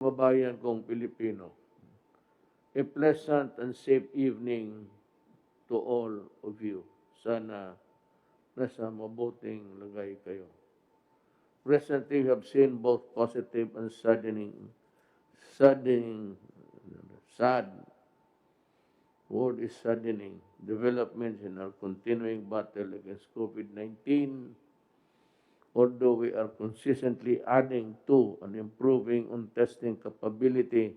Kababayan kong Pilipino, a pleasant and safe evening to all of you. Sana nasa mabuting lagay kayo. Recently, we have seen both positive and sad, word is saddening, developments in our continuing battle against COVID-19, although we are consistently adding to and improving on testing capability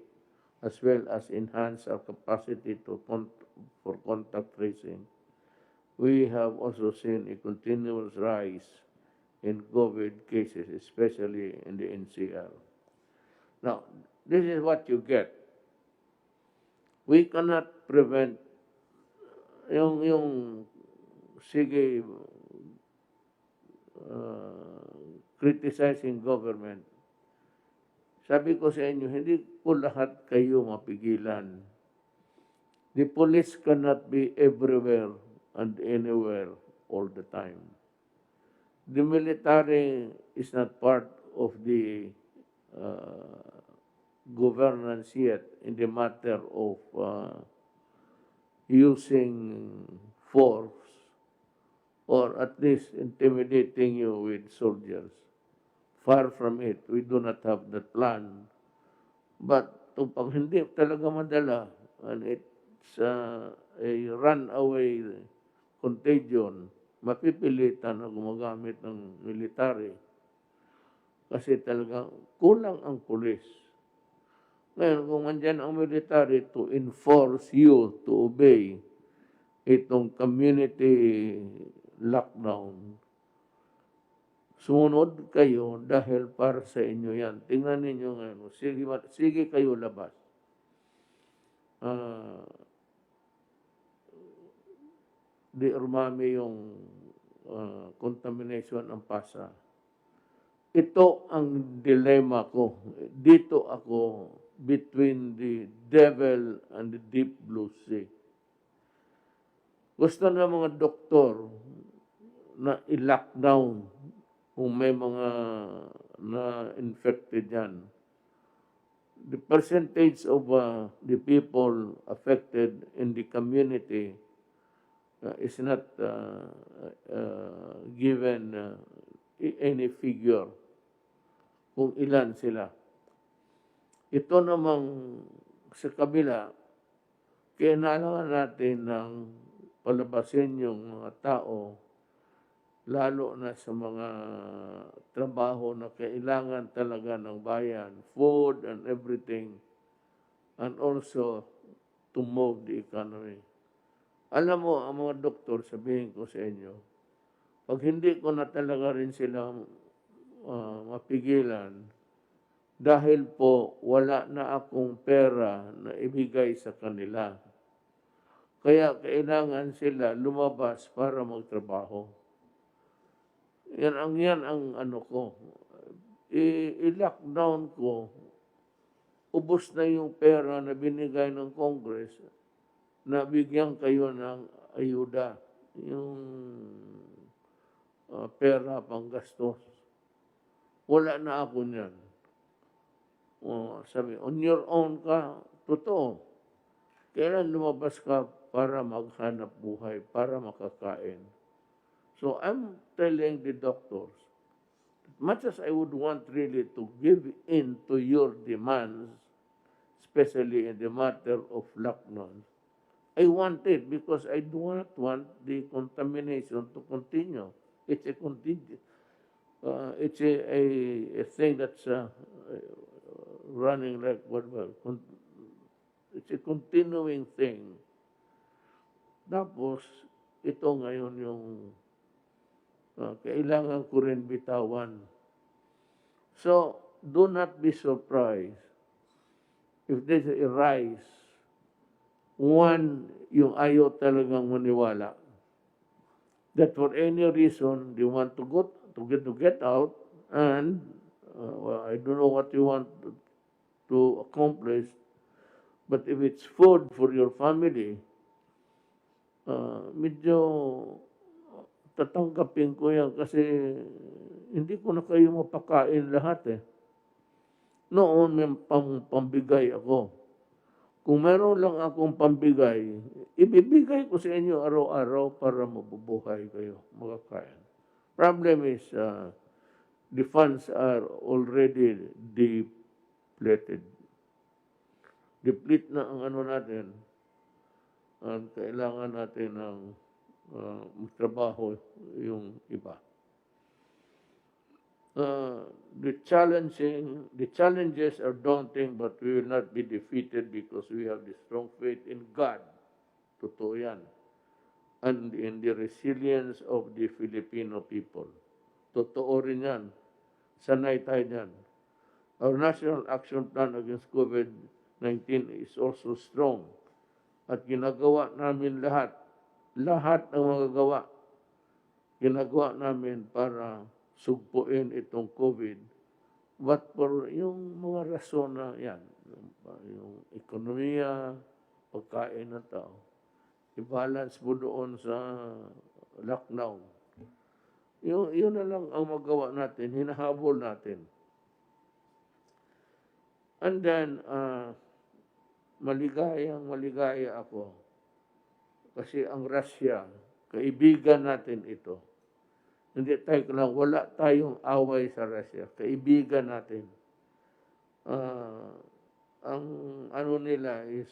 as well as enhance our capacity for contact tracing. We have also seen a continuous rise in COVID cases, especially in the NCR. Now, this is what you get. We cannot prevent yung sige criticizing government. Sabi ko sa inyo, hindi po lahat kayo mapigilan. The police cannot be everywhere and anywhere all the time. The military is not part of the governance yet in the matter of using force or at least intimidating you with soldiers. Far from it, we do not have that plan. But pag hindi talaga madala, and it's a runaway contagion, mapipilitan na gumagamit ng military. Kasi talaga kulang ang pulis. Ngayon, kung andyan ang military to enforce you to obey itong community lockdown, sumunod kayo dahil para sa inyo yan. Tingnan ninyo ngayon, sige kayo labas. Di umami yung contamination ang pasa. Ito ang dilemma ko. Dito ako between the devil and the deep blue sea. Gusto na mga doktor na i-lockdown kung may mga na-infected yan. The percentage of the people affected in the community is not given any figure kung ilan sila. Ito namang sa kabila, kailangan natin ng palabasin yung mga tao, lalo na sa mga trabaho na kailangan talaga ng bayan, food and everything, and also to move the economy. Alam mo, ang mga doktor, sabihin ko sa inyo, pag hindi ko na talaga rin sila mapigilan, dahil po wala na akong pera na ibigay sa kanila. Kaya kailangan sila lumabas para magtrabaho. Yan ang ano ko. I-lockdown ko, ubos na yung pera na binigay ng Congress na bigyan kayo ng ayuda. Yung pera pang gastos. Wala na ako niyan. Sabi, on your own ka, totoo. Kailan lumabas ka para maghanap buhay, para makakain. So I'm telling the doctors, much as I would want really to give in to your demands, especially in the matter of lockdown, I want it because I do not want the contamination to continue. It's a it's a thing that's running like it's a continuing thing. Tapos, ito ngayon yung kailangan ko rin bitawan. So, do not be surprised if there's a rise. One, yung ayaw talagang maniwala. That for any reason, they want to get out, and I don't know what you want to accomplish, but if it's food for your family, medyo tatanggapin ko yan kasi hindi ko na kayo mapakain lahat eh. Noon may pambigay ako. Kung meron lang akong pambigay, ibibigay ko sa inyo araw-araw para mabubuhay kayo, makakain. Problem is, the funds are already depleted. Deplete na ang ano natin, at kailangan natin ng magtrabaho yung iba. The challenges are daunting, but we will not be defeated because we have the strong faith in God. Totoo yan. And in the resilience of the Filipino people. Totoo rin yan. Sanay tayo yan. Our National Action Plan against COVID-19 is also strong. At ginagawa namin lahat. Lahat ng magagawa. Ginagawa namin para sugpuin itong COVID. But for yung mga rason na yan, yung ekonomiya, pagkain ng tao, i-balance mo doon sa lockdown. Yun na lang ang magawa natin, hinahabol natin. And then, maligaya ako. Kasi ang Russia, kaibigan natin ito. Hindi tayo lang, wala tayong away sa Russia. Kaibigan natin. Ang ano nila is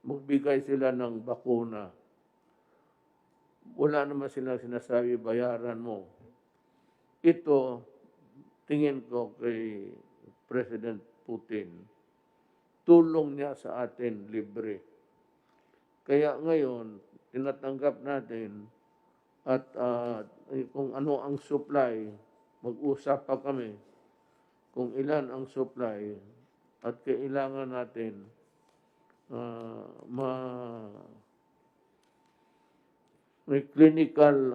magbigay sila ng bakuna. Wala naman silang sinasabi, bayaran mo. Ito, tingin ko kay President Putin, tulong niya sa atin libre. Kaya ngayon, tinatanggap natin at kung ano ang supply, mag-usap pa kami kung ilan ang supply at kailangan natin may clinical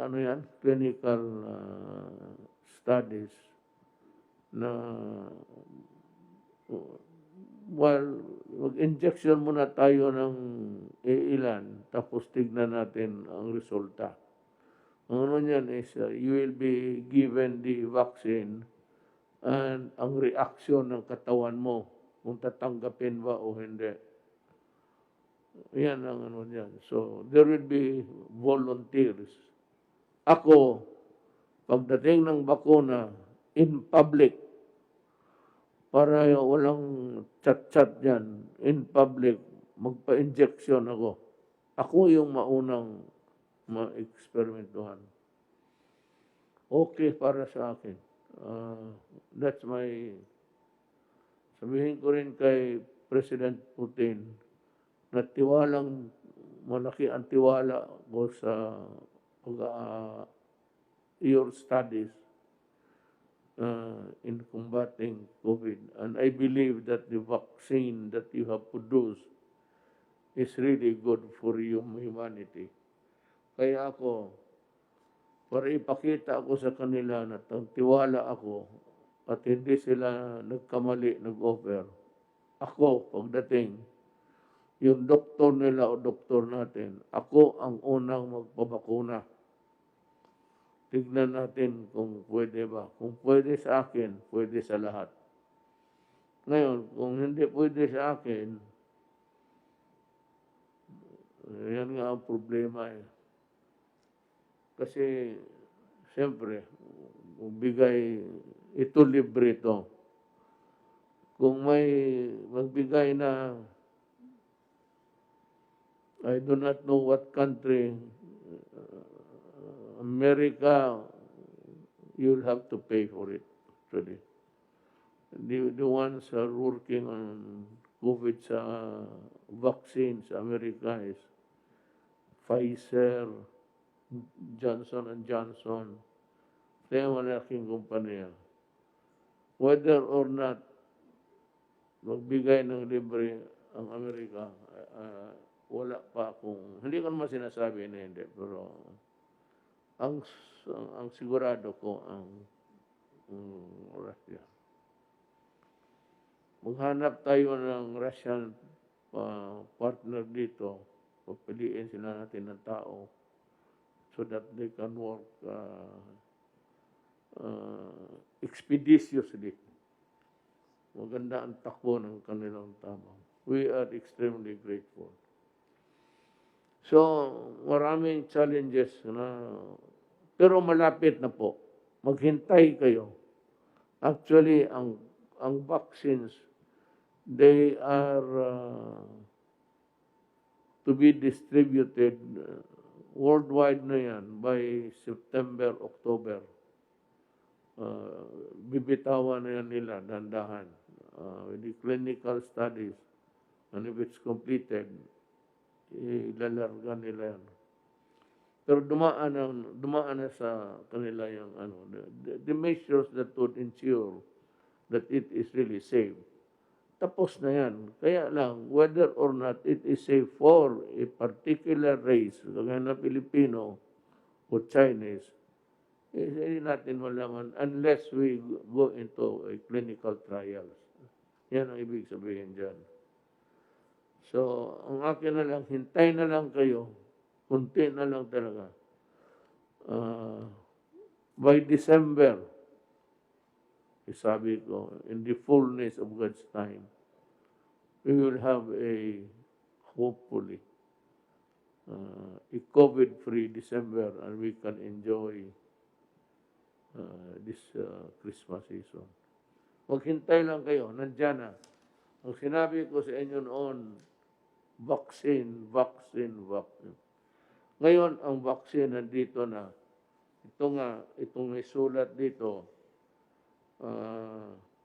studies na mag-injection muna tayo ng ilan tapos tignan natin ang resulta. Ang ano niyan is you will be given the vaccine and ang reaction ng katawan mo kung tatanggapin ba o hindi. Yan ang ano niyan. So, there will be volunteers. Ako, pagdating ng bakuna, in public, para walang chat-chat dyan, in public, magpa-injection ako. Ako yung maunang ma-experimentuhan. Okay para sa akin. That's my... Sabihin ko rin kay President Putin na tiwalang malaki ang tiwala ko sa your studies in combating COVID. And I believe that the vaccine that you have produced is really good for humanity. Kaya ako, para ipakita ako sa kanila na tiwala ako at hindi sila nagkamali, nag-offer. Ako, pagdating, yung doktor nila o doktor natin, ako ang unang magpabakuna. Tignan natin kung pwede ba. Kung pwede sa akin, pwede sa lahat. Ngayon, kung hindi pwede sa akin, yan nga ang problema eh. Kasi, siyempre, bigay, ito libre ito. Kung may magbigay na, I do not know what country, America, you'll have to pay for it, actually. The ones are working on COVID sa vaccine sa America is Pfizer, Johnson & Johnson. Kaya malaking kumpanya. Whether or not magbigay ng libre ang Amerika, wala pa akong, hindi ko naman sinasabi na hindi, pero ang sigurado ko ang Russia. Maghanap tayo ng Russian partner dito, papiliin sila natin ng tao so that they can work expeditiously. Maganda ang takbo ng kanilang tabang. We are extremely grateful. So, maraming challenges na, pero malapit na po. Maghintay kayo. Actually, ang vaccines, they are to be distributed worldwide na yan by September, October. Bibitawan na yan nila, dandahan. The clinical studies, and if it's completed, ilalarga nila yan. Pero dumaan na sa kanila yung the measures that would ensure that it is really safe. Tapos na yan. Kaya lang, whether or not it is safe for a particular race, kagaya na Pilipino o Chinese, hindi natin malaman unless we go into a clinical trials. Yan ang ibig sabihin dyan. So, ang akin na lang, hintay na lang kayo, kunti na lang talaga. By December, sabi ko, in the fullness of God's time, we will have hopefully, a COVID-free December, and we can enjoy this Christmas season. Maghintay lang kayo, nandyan na. Ang sinabi ko sa inyo noon, vaccine. Ngayon, ang vaccine nandito na. Itong may sulat dito,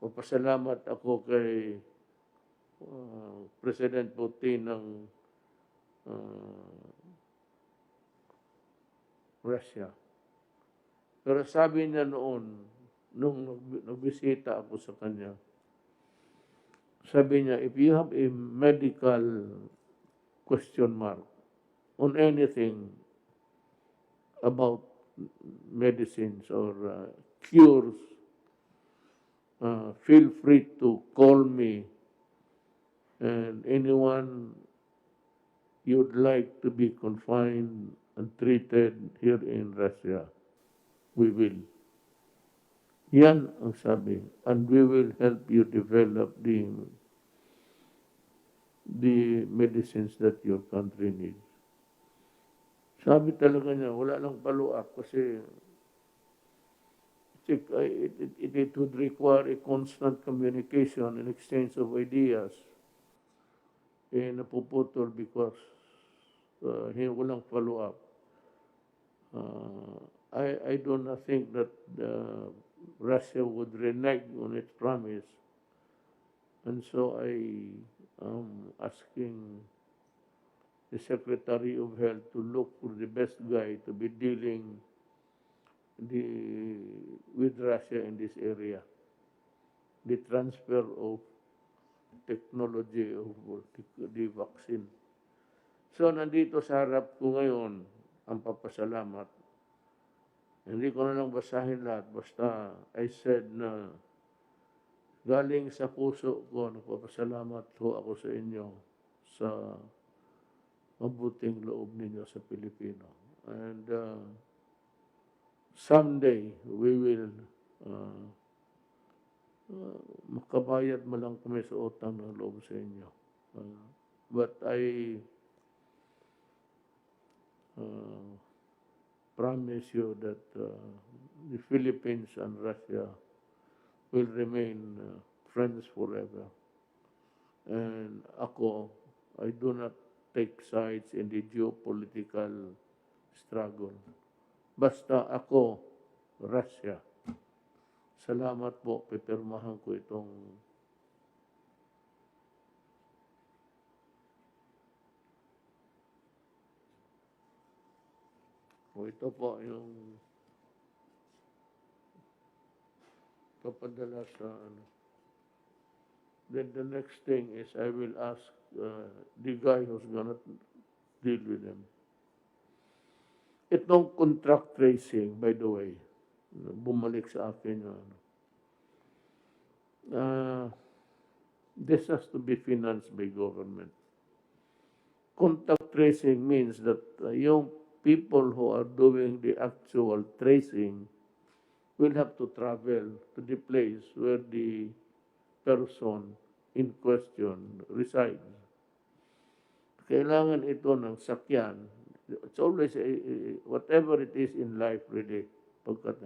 papasalamat ako kay President Putin ng Russia. Pero sabi niya noon, nung nagbisita ako sa kanya, sabi niya, if you have a medical question mark on anything about medicines or cures, feel free to call me, and anyone you'd like to be confined and treated here in Russia, we will. Yan ang sabi. And we will help you develop the medicines that your country needs. Sabi talaga niya, wala lang follow-up kasi it would require a constant communication and exchange of ideas. Napuputol because walang follow-up. I do not think that Russia would renege on its promise. And so I am asking the Secretary of Health to look for the best guy to be dealing with Russia in this area. The transfer of technology of the vaccine. So, nandito sa harap ko ngayon ang papasalamat. Hindi ko na lang basahin lahat. Basta, I said na galing sa puso ko, nagpapasalamat ko ako sa inyo sa mabuting loob ninyo sa Pilipino. And someday, we will makabayad mo lang kami sa utang ng loob sa inyo. But I promise you that the Philippines and Russia will remain friends forever. And ako, I do not take sides in the geopolitical struggle. Basta ako, Russia. Salamat po, pipirmahan ko itong ito po yung papadala sa Then the next thing is I will ask the guy who's gonna deal with them. Itong contract tracing, by the way, bumalik sa akin yun. This has to be financed by government. Contact tracing means that yung people who are doing the actual tracing will have to travel to the place where the person in question resides. Kailangan ito ng sakyan. It's always, whatever it is in life really, pagkat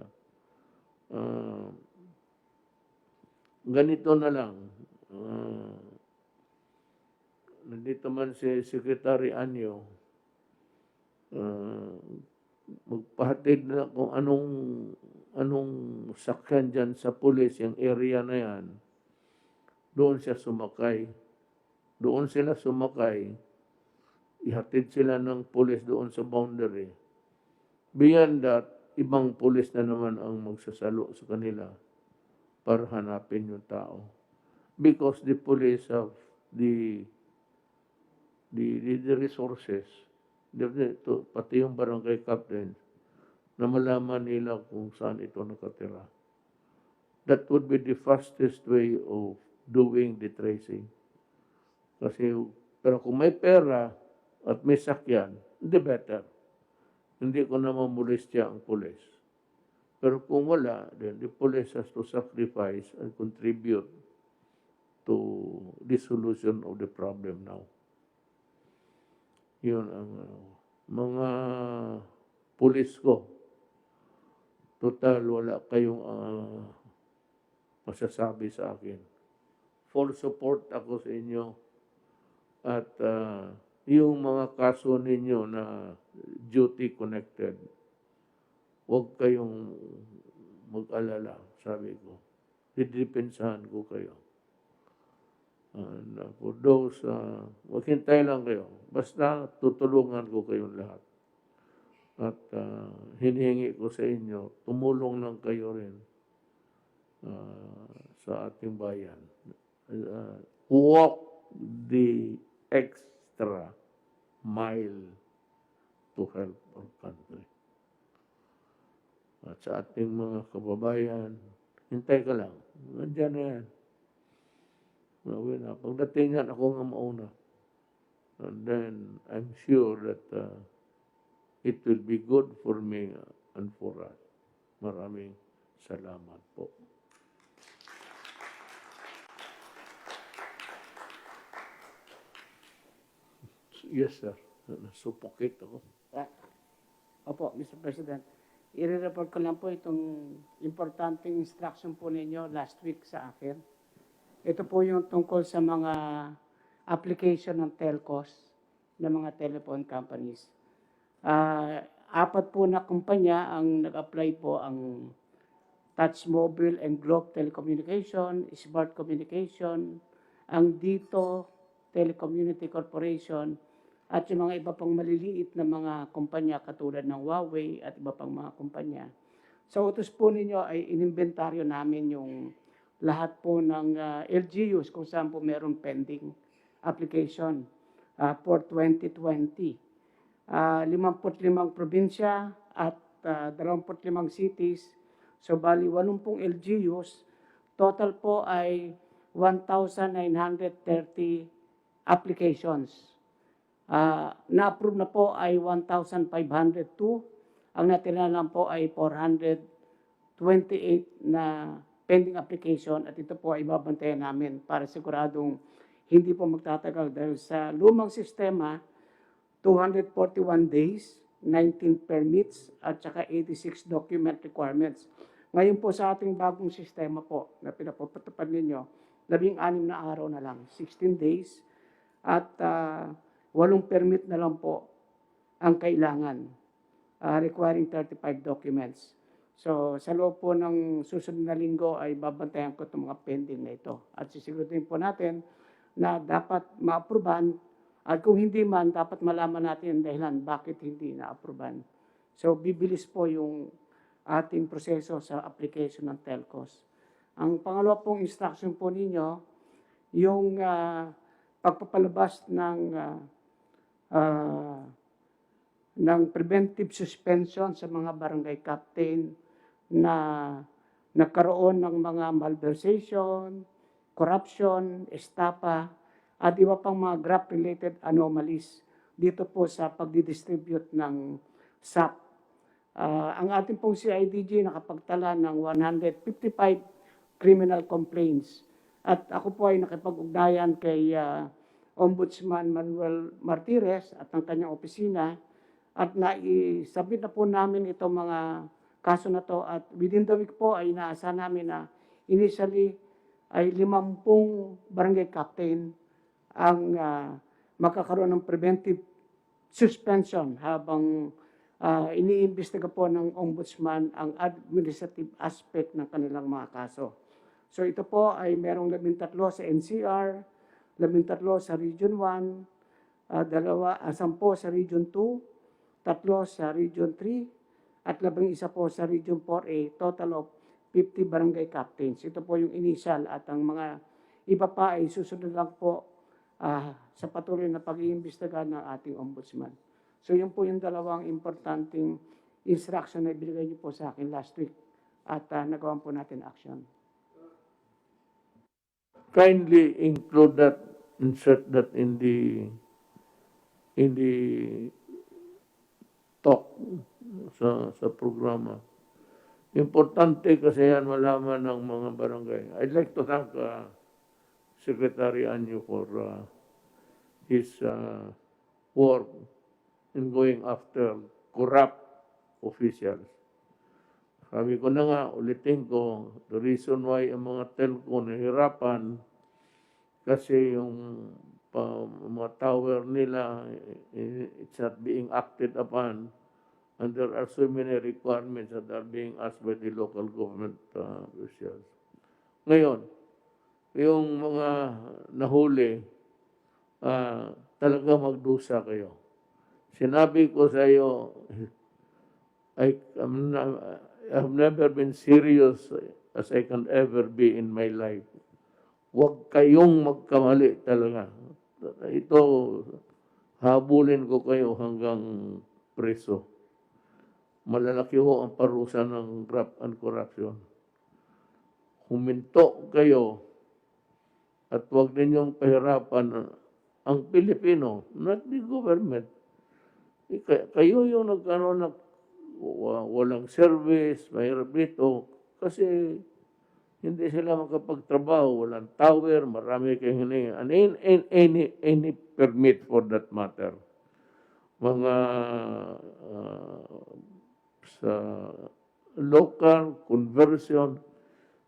ganito na lang. Nandito man si Secretary Anyo, magpahatid na kung anong sakyan dyan sa pulis, yung area na yan, doon siya sumakay. Doon sila sumakay, ihatid sila ng pulis doon sa boundary. Beyond that, ibang pulis na naman ang magsasalo sa kanila para hanapin yung tao. Because the police have the resources, pati yung barangay captain, na malaman nila kung saan ito nakatira. That would be the fastest way of doing the tracing. Kasi, pero kung may pera at may sakyan, hindi better. Hindi ko na mamulistya ang pulis. Pero kung wala, then the police has to sacrifice and contribute to the solution of the problem now. Yun ang mga pulis ko. Total, wala kayong masasabi sa akin. Full support ako sa inyo. At yung mga kaso ninyo na duty connected, huwag kayong mag-alala, sabi ko. Didepensahan ko kayo. And for those, maghintay lang kayo. Basta tutulungan ko kayong lahat. At hinihingi ko sa inyo, tumulong lang kayo rin sa ating bayan. Walk the extra mile to help our country. At sa ating mga kababayan, hintay ka lang. Nandiyan na yan. Pagdating yan, ako nga mauna. And then, I'm sure that it will be good for me and for us. Maraming salamat po. Yes, sir. Nasupokit ako. Opo, Mr. President. I-report ko lang po itong importanteng instruction po ninyo last week sa akin. Ito po yung tungkol sa mga application ng telcos ng mga telephone companies. Apat po na kumpanya ang nag-apply po, ang Touch Mobile and Globe Telecommunication, Smart Communication, ang Dito Telecommunity Corporation, at yung mga iba pang maliliit na mga kumpanya katulad ng Huawei at iba pang mga kumpanya. Sa utos po ninyo ay inimbentaryo namin yung lahat po ng LGUs kung saan po meron pending application for 2020. 55 probinsya at 25 cities. So bali 80 LGUs. Total po ay 1,930 applications. Na-approve na po ay 1,502. Ang natira lang po ay 428 na pending application at ito po ay babantayan namin para siguradong hindi po magtatagal dahil sa lumang sistema, 241 days, 19 permits at saka 86 document requirements. Ngayon po sa ating bagong sistema po na pinapapatupad ninyo, 16 na araw na lang, 16 days at 8 permit na lang po ang kailangan, requiring 35 documents. So, sa loob po ng susunod na linggo ay babantayan ko itong mga pending na ito. At sisiguraduhin po natin na dapat ma-aproban at kung hindi man, dapat malaman natin ang dahilan bakit hindi na-aproban. So, bibilis po yung ating proseso sa application ng telcos. Ang pangalawa pong instruction po ninyo, yung pagpapalabas ng preventive suspension sa mga barangay captain na nagkaroon ng mga malversation, corruption, estafa, at iba pang mga graft-related anomalies dito po sa pagdidistribute ng SAP. Ang ating pong CIDG nakapagtala ng 155 criminal complaints At ako po ay nakipag-ugnayan kay Ombudsman Manuel Martires at ang kanyang opisina at naisabit na po namin itong mga kaso na to at within the week po ay inaasahan namin na initially ay 50 barangay captain ang makakaroon ng preventive suspension habang iniimbestiga po ng ombudsman ang administrative aspect ng kanilang mga kaso. So ito po ay merong 13 sa NCR, 13 sa Region 1, 10 sa Region 2, 3 sa Region 3, at 11 po sa Region 4A, total of 50 barangay captains. Ito po yung initial at ang mga iba pa ay susunod lang po sa patuloy na pag-iimbestiga ng ating ombudsman. So yun po yung dalawang importanteng instruction na ibigay niyo po sa akin last week at nagawan po natin action. Kindly include that, insert that in the talk sa programa. Importante kasi yan malaman ng mga barangay. I'd like to thank Secretary Anyo for his work in going after corrupt officials. Sabi ko na nga, ulitin ko, the reason why ang mga telco nahirapan kasi yung mga tower nila, it's not being acted upon, and there are so many requirements that are being asked by the local government officials. Ngayon, yung mga nahuli, talaga magdusa kayo. Sinabi ko sa iyo, I have never been serious as I can ever be in my life. Huwag kayong magkamali talaga. Ito, habulin ko kayo hanggang preso. Malalaki ho ang parusa ng graft and corruption. Huminto kayo at huwag ninyong pahirapan ang Pilipino, not the government. Kayo yung walang service, mahirap dito, kasi hindi sila makapagtrabaho, walang tower, marami kayong hiningi. And any permit for that matter. Mga sa local conversion,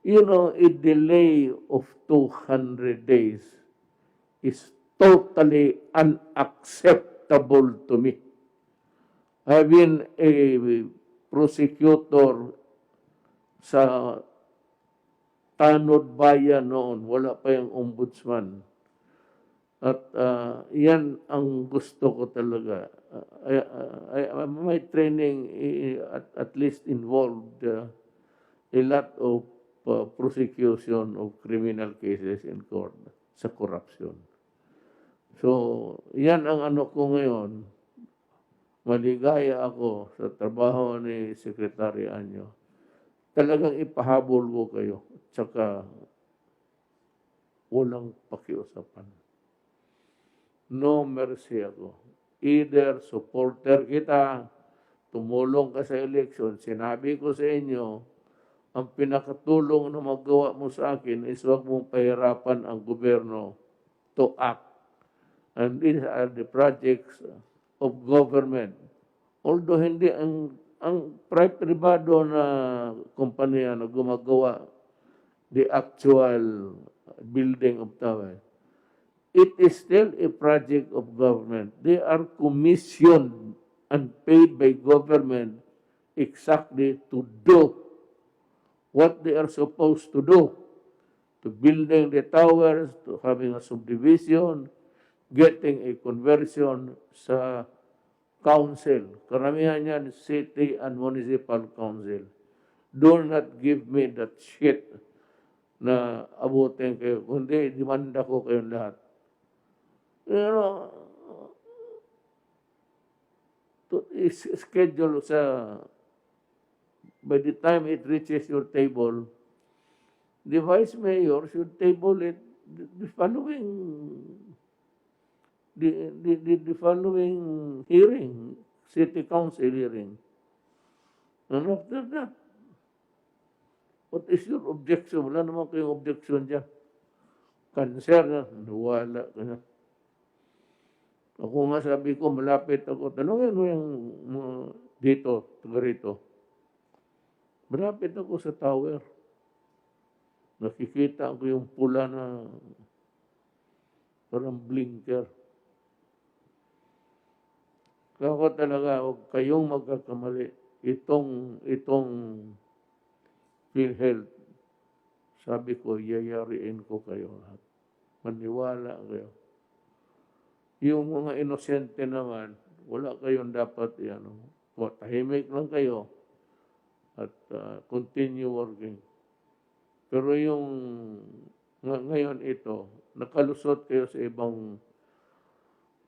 a delay of 200 days is totally unacceptable to me. I've been a prosecutor sa Tanod Bayan noon, wala pa yung ombudsman. At yan ang gusto ko talaga. My training at least involved a lot of prosecution of criminal cases in court sa corruption. So, yan ang ano ko ngayon. Maligaya ako sa trabaho ni Secretary Anyo. Talagang ipahabol ko kayo. Tsaka walang pakiusapan. No mercy ako. Either supporter kita, tumulong ka sa election, sinabi ko sa inyo, ang pinakatulong na magawa mo sa akin is huwag mong pahirapan ang gobyerno to act. And these are the projects of government. Although hindi ang privado na kumpanya na gumagawa the actual building of tower, it is still a project of government. They are commissioned and paid by government exactly to do what they are supposed to do, to building the towers, to having a subdivision, getting a conversion sa council. Karamihan yan, city and municipal council. Do not give me that shit na abutin kayo. Kundi, demanda ko kayong lahat. Schedule sa, by the time it reaches your table, the vice mayor should table it the following hearing, city council hearing. And after that, what is your objection? Wala naman kayong objection dyan. Cancer, wala ka na. Ako nga sabi ko, malapit ako. Tanungin mo yung mga dito, taga rito. Malapit ako sa tower. Nakikita ko yung pula na parang blinker. Kaya ko talaga, huwag kayong magkakamali. Itong PhilHealth, sabi ko, yayariin ko kayo lahat. Maniwala kayo. Yung mga inosente naman, wala kayong dapat, tahimik lang kayo at continue working. Pero yung ngayon ito, nakalusot kayo sa ibang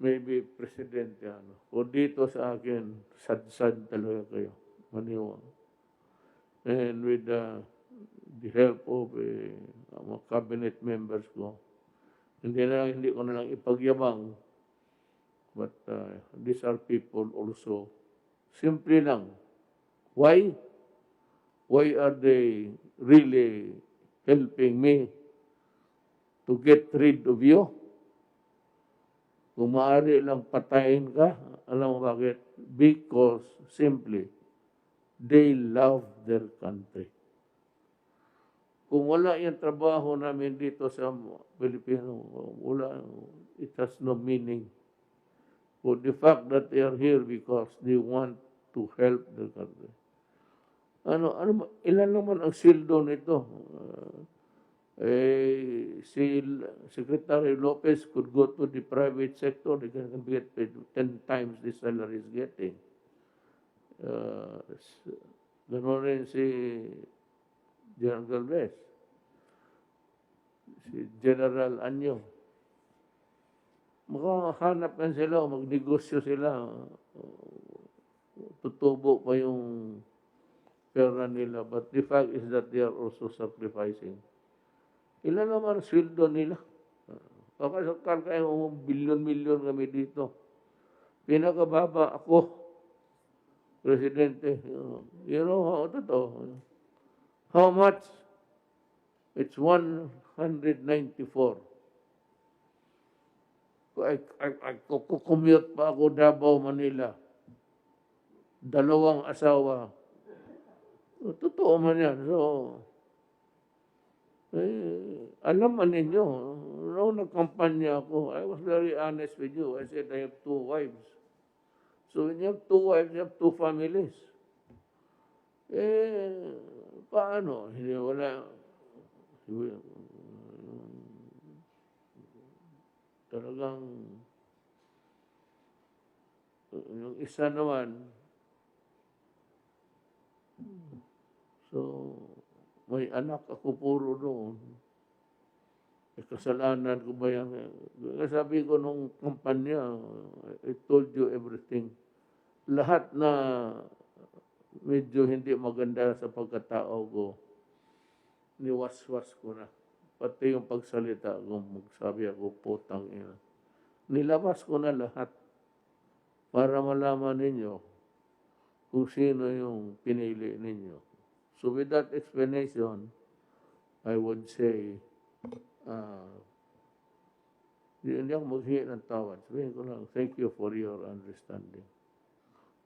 maybe presidente, o dito sa akin, sad-sad talaga kayo. Maniwala. And with the help of mga cabinet members ko, hindi ko na lang ipagyabang. But these are people also. Simple lang. Why? Why are they really helping me to get rid of you? Kung maaari lang patayin ka, alam mo bakit? Because simply, they love their country. Kung wala yung trabaho namin dito sa Pilipino, wala, it has no meaning. But the fact that they are here because they want to help the country. Ilan naman ang sildo nito? Si Secretary Lopez could go to the private sector, they can get paid 10 times the salary is getting. Ganoon rin si General Galvez, si General Anyo. Makahanap kan sila, magnegosyo sila, tutubo pa yung pera nila. But the fact is that they are also sacrificing. Ilan naman sweldo nila? Kakasakal kayo, bilyon-milyon kami dito. Pinakababa ako, Presidente. You know, totoo. How much? It's 194. Commute pa ako Davao, Manila. 2 asawa. Totoo man yan. So, alam man ninyo, noong nagkampanya ako, I was very honest with you. I said, I have 2 wives. So when you have 2 wives, you have 2 families. Paano? Hindi, wala. Talagang, yung isa naman, so, may anak ako puro doon. Kasalanan ko ba yan? Sabi ko nung kampanya, I told you everything. Lahat na medyo hindi maganda sa pagkatao ko, niwas-was ko na. Pati yung pagsalita ko, magsabi ako, putang ina. Nilabas ko na lahat para malaman ninyo kung sino yung pinili ninyo. So with that explanation, I would say, hindi ako maghingi ng tawad. Sabihin ko lang, thank you for your understanding.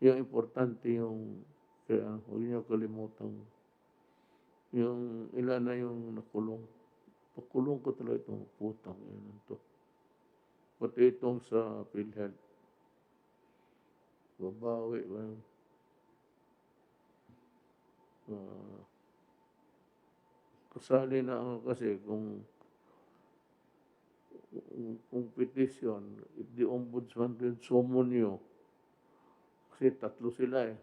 Yung importante yung, kaya huwag niyo kalimutan, yung ilan na yung nakulong. Pakulong ko talaga itong putang yun to. Pati itong sa PhilHealth. Babawi ba yun? Kasali na ako kasi kung petition, if the ombudsman will summon you, kasi 3 sila eh.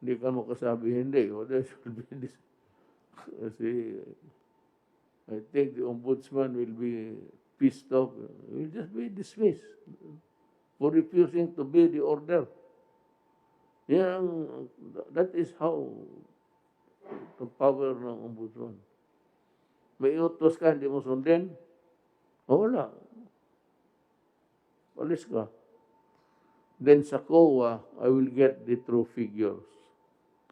Hindi ka makasabi hindi. There should be this. Kasi I think the ombudsman will be pissed off. Will just be dismissed for refusing to obey the order. That is how the power ng ombudsman. May utos ka, hindi mo sundin, wala. Alis ka. Then sa COA, I will get the true figures.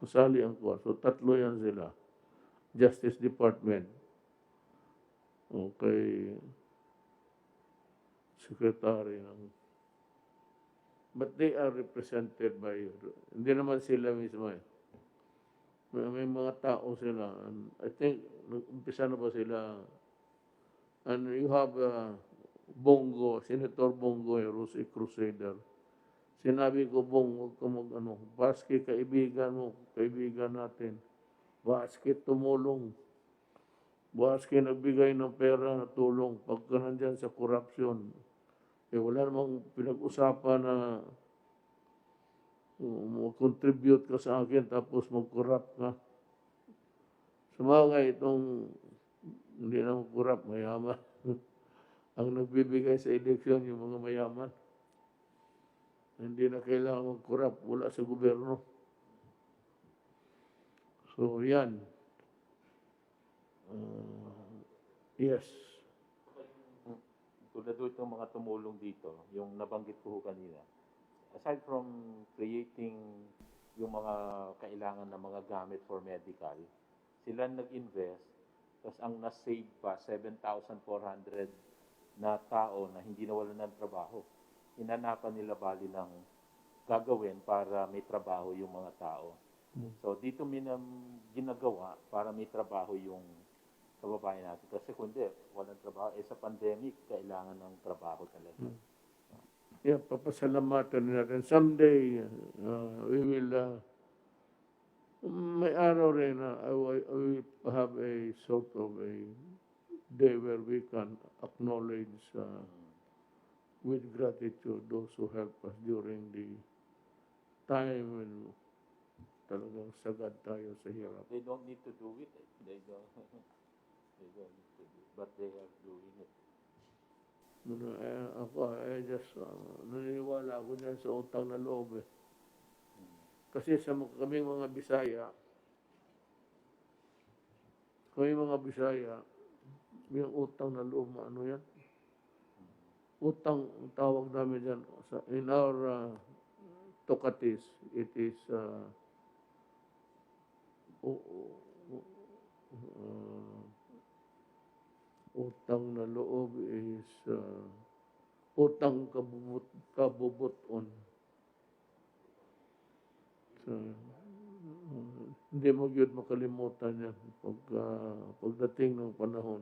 Kasali ang COA. So 3 yan sila. Justice Department, o kay secretary ng, but they are represented by, hindi naman sila mismo eh. May mga tao sila. And I think, umpisa na ba sila? And you have Bongo, Senator Bongo, who's a crusader. Sinabi ko, Bong, huwag ka mag-ano, basket kaibigan mo, kaibigan natin. Basket tumulong. Basket nagbigay ng pera na tulong pagka nandyan sa korupsyon. Eh wala namang pinag-usapan na mag-contribute ka sa akin tapos mag-corrupt ka. Sumagay itong hindi na mag-corrupt, mayaman. Ang nagbibigay sa eleksyon yung mga mayaman. Hindi na kailangan mag-corrupt, wala sa gobyerno. So yan. Yes. Tulad po itong mga tumulong dito, yung nabanggit ko kanina, aside from creating yung mga kailangan ng mga gamit for medical, sila nag-invest, tapos ang na-save pa, 7,400 na tao na hindi nawalan ng trabaho. Hinanapan nila bali ng gagawin para may trabaho yung mga tao. So dito ginagawa para may trabaho yung kababayan natin. Kasi kung hindi, walang trabaho. Eh sa pandemic, kailangan ng trabaho talaga. Yeah, papasalamatan natin. Someday, we will, may araw rin na I will have a sort of a day where we can acknowledge with gratitude those who helped us during the time when talagang sagad tayo sa hirap. They don't need to do it. They don't need to do it. But they are doing it. Ako, just naniniwala ako dyan sa utang na loob eh. Kasi sa kaming mga Bisaya, yung utang na loob, ano yan? Utang, ang tawag namin dyan. In our Tokatis, it is utang na loob is utang kabubuton. So, hindi mo yun makalimutan yan pagdating ng panahon.